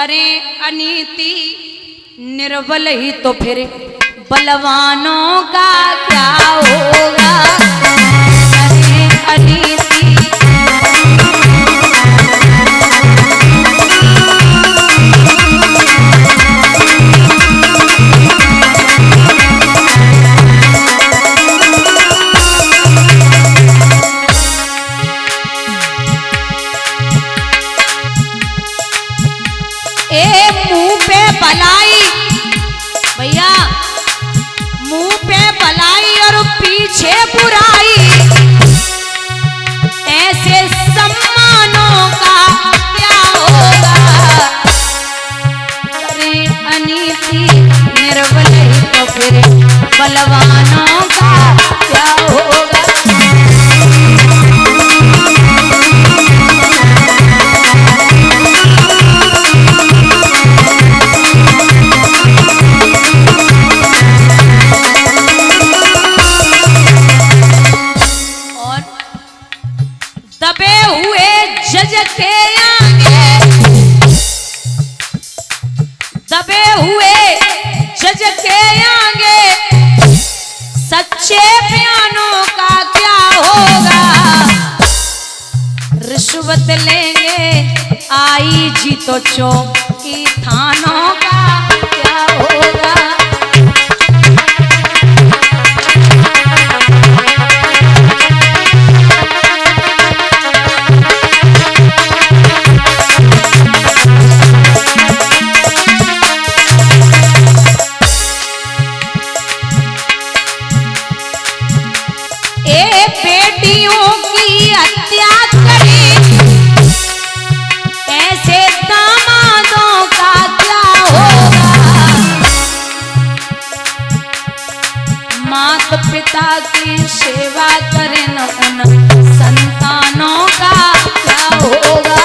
करें अनीति निर्बल ही तो फिर बलवानों का क्या होगा। करें अनीति मुंह पे भलाई, भैया मुंह पे भलाई और पीछे बुराई, ऐसे सम्मानों का क्या होगा। अरे अनीति निर्बल ही तो फिर बलवानों का क्या होगा। दबे हुए जज के आगे, दबे हुए जज के आगे सच्चे बयानों का क्या होगा। रिश्वत लेंगे आई जी तो चौकी थानों का क्या होगा। बेटियों की हत्या करी, ऐसे दामादों का क्या होगा। माता पिता की सेवा करें न उन संतानों का क्या होगा।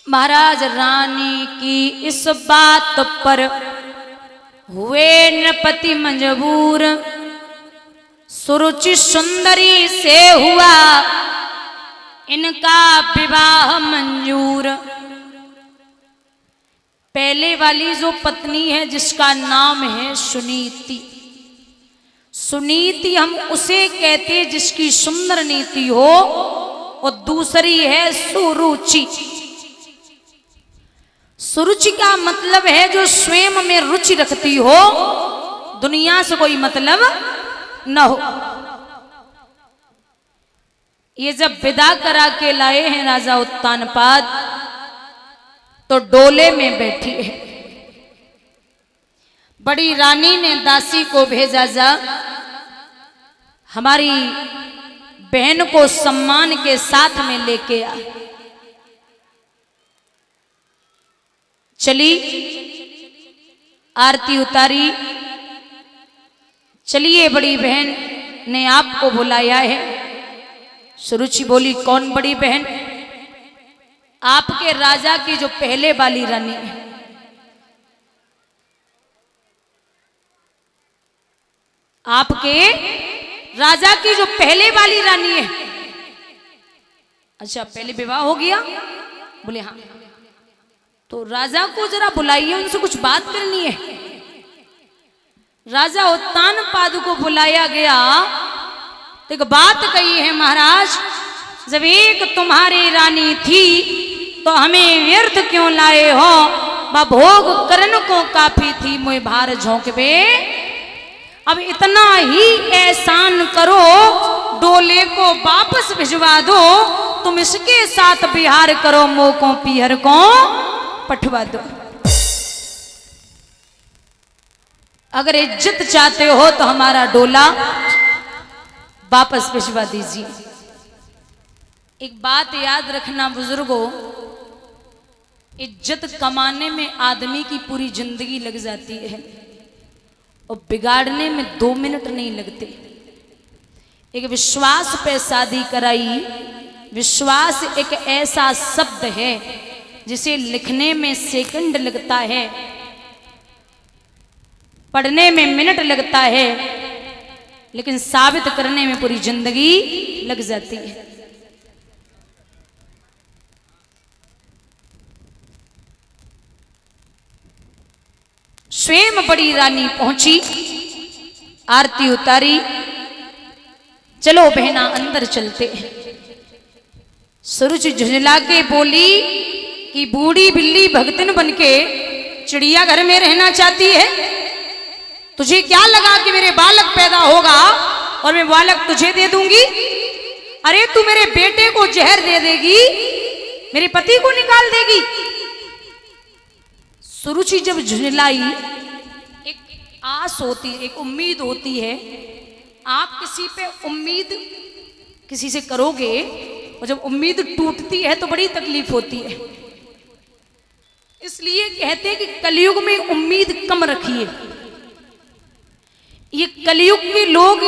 महाराज रानी की इस बात पर हुए नृपति मजबूर, सुरुचि सुंदरी से हुआ इनका विवाह मंजूर। पहले वाली जो पत्नी है जिसका नाम है सुनीति, सुनीति हम उसे कहते जिसकी सुंदर नीति हो, और दूसरी है सुरुचि। सुरुचि का मतलब है जो स्वयं में रुचि रखती हो, दुनिया से कोई मतलब न हो। ये जब विदा करा के लाए हैं राजा उत्तानपाद, तो डोले में बैठी है। बड़ी रानी ने दासी को भेजा, जा हमारी बहन को सम्मान के साथ में लेके आ। चली, आरती उतारी, चलिए बड़ी बहन ने आपको बुलाया है। सुरुचि बोली, कौन बड़ी बहन? आपके राजा की जो पहले वाली रानी है, आपके राजा की जो पहले वाली रानी है। अच्छा, पहले विवाह हो गया? बोले हाँ। तो राजा को जरा बुलाइए, उनसे कुछ बात करनी है। राजा उत्तानपाद को बुलाया गया तो एक बात कही है, महाराज जब एक तुम्हारी रानी थी तो हमें व्यर्थ क्यों लाए हो? भोग करन को काफी थी मोए भार झोंकबे। अब इतना ही एहसान करो, डोले को वापस भिजवा दो, तुम इसके साथ बिहार करो, मोको पीहर को पठवा दो। अगर इज्जत चाहते हो तो हमारा डोला वापस भिजवा दीजिए। एक बात याद रखना बुजुर्गों, इज्जत कमाने में आदमी की पूरी जिंदगी लग जाती है और बिगाड़ने में 2 मिनट नहीं लगते। एक विश्वास पे शादी कराई। विश्वास एक ऐसा शब्द है जिसे लिखने में सेकंड लगता है, पढ़ने में मिनट लगता है, लेकिन साबित करने में पूरी जिंदगी लग जाती है। स्वयं बड़ी रानी पहुंची, आरती उतारी, चलो बहना अंदर चलते हैं। सुरुचि झुंझला के बोली कि बूढ़ी बिल्ली भगतन बनके चिड़िया घर में रहना चाहती है? तुझे क्या लगा कि मेरे बालक पैदा होगा और मैं बालक तुझे दे दूंगी? अरे तू मेरे बेटे को जहर दे देगी, मेरे पति को निकाल देगी। सुरुचि जब झुंझलाई, एक आस होती है, एक उम्मीद होती है। आप किसी पे उम्मीद किसी से करोगे और जब उम्मीद टूटती है तो बड़ी तकलीफ होती है। इसलिए कहते हैं कि कलयुग में उम्मीद कम रखिए। ये कलयुग के लोग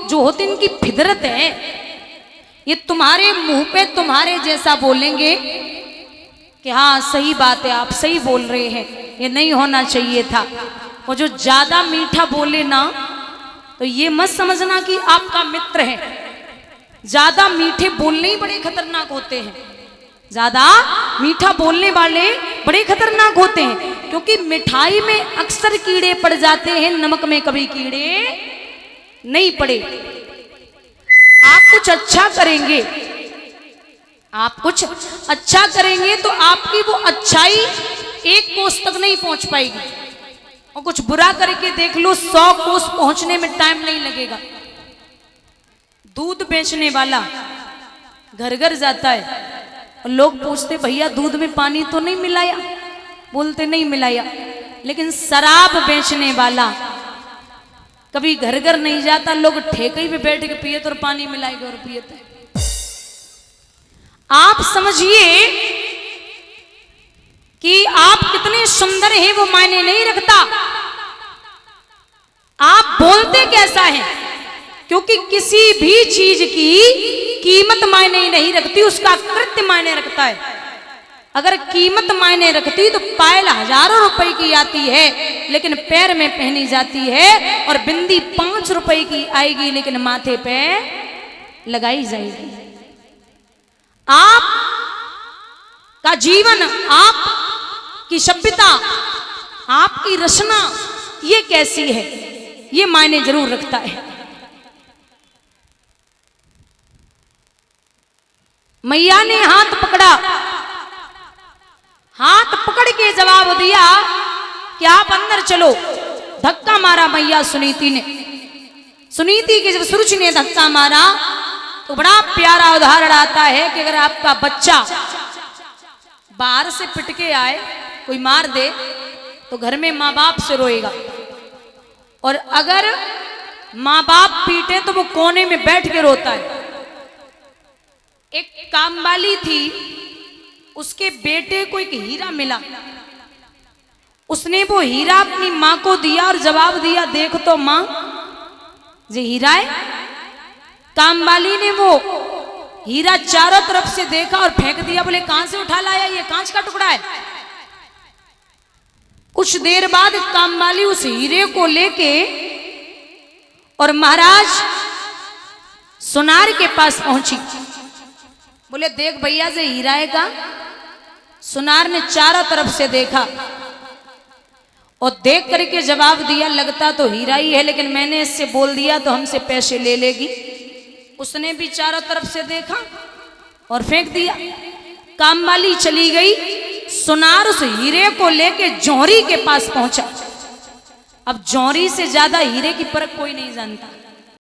जो होते हैं, इनकी फितरत है, ये तुम्हारे मुंह पे तुम्हारे जैसा बोलेंगे कि हाँ सही बात है, आप सही बोल रहे हैं, ये नहीं होना चाहिए था। और जो ज्यादा मीठा बोले ना, तो ये मत समझना कि आपका मित्र है। ज्यादा मीठे बोलने ही बड़े खतरनाक होते हैं। ज्यादा मीठा बोलने वाले बड़े खतरनाक होते हैं, क्योंकि मिठाई में अक्सर कीड़े पड़ जाते हैं, नमक में कभी कीड़े नहीं पड़े। आप कुछ अच्छा करेंगे, आप कुछ अच्छा करेंगे तो आपकी वो अच्छाई 1 कोस तक नहीं पहुंच पाएगी, और कुछ बुरा करके देख लो 100 कोस पहुंचने में टाइम नहीं लगेगा। दूध बेचने वाला घर घर जाता है और लोग पूछते भैया दूध में पानी तो नहीं मिलाया? बोलते नहीं मिलाया। लेकिन शराब बेचने वाला कभी घर घर नहीं जाता, लोग ठेके पे बैठ के पिए तो पानी मिलाएगा और पिए। आप समझिए कि आप कितने सुंदर हैं वो मायने नहीं रखता, आप बोलते कैसा है, क्योंकि किसी भी चीज की कीमत मायने नहीं रखती, उसका कृत्य मायने रखता है। अगर कीमत मायने रखती तो पायल हजारों रुपए की आती है लेकिन पैर में पहनी जाती है, और बिंदी 5 रुपए की आएगी लेकिन माथे पे लगाई जाएगी। आप का जीवन, आप की सभ्यता, आपकी रचना ये कैसी है, ये मायने जरूर रखता है। मैया ने हाथ पकड़ा, हाथ पकड़ के जवाब दिया कि आप अंदर चलो। धक्का मारा मैया सुनीति ने। सुनीति की जब सुरुचि ने धक्का मारा तो बड़ा प्यारा उदाहरण आता है कि अगर आपका बच्चा बाहर से पिट के आए, कोई मार दे, तो घर में माँ बाप से रोएगा, और अगर माँ बाप पीटे तो वो कोने में बैठ के रोता है। एक कामवाली थी, उसके बेटे को एक हीरा मिला, उसने वो हीरा अपनी माँ को दिया और जवाब दिया, देख तो माँ ये हीरा है। कामवाली ने वो हीरा चारों तरफ से देखा और फेंक दिया। बोले कहां से उठा लाया, ये कांच का टुकड़ा है। कुछ देर बाद कामवाली उस हीरे को लेके और महाराज सुनार के पास पहुंची। बोले देख भैया से हीरा है का। सुनार ने चारों तरफ से देखा और देख करके जवाब दिया, लगता तो हीरा ही है, लेकिन मैंने इससे बोल दिया तो हमसे पैसे ले लेगी। उसने भी चारों तरफ से देखा और फेंक दिया। कामवाली चली गई। सुनार उस हीरे को लेके जौहरी के पास पहुंचा। अब जौहरी से ज्यादा हीरे की परख कोई नहीं जानता।